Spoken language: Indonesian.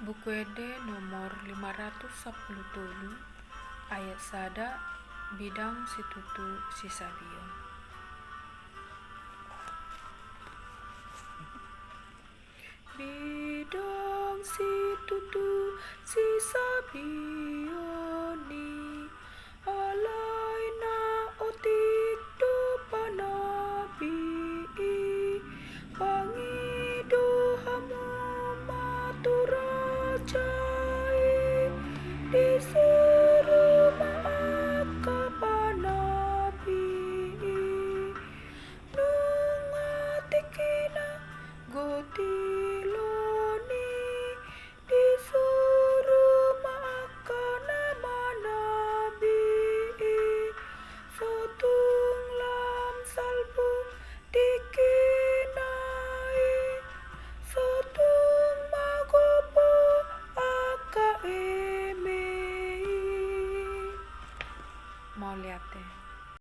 Buku Ede nomor 510 ayat sada bidang situtu sisabio. Bidang situtu sisabio ni alaina otik do panabi pangido hamu maturajai disuruh maaka panabi nungatikina gotiloni disuruh maaka nama nabi sotung lam salbu dikinai sotung magopo aka emei. Mau lihat deh.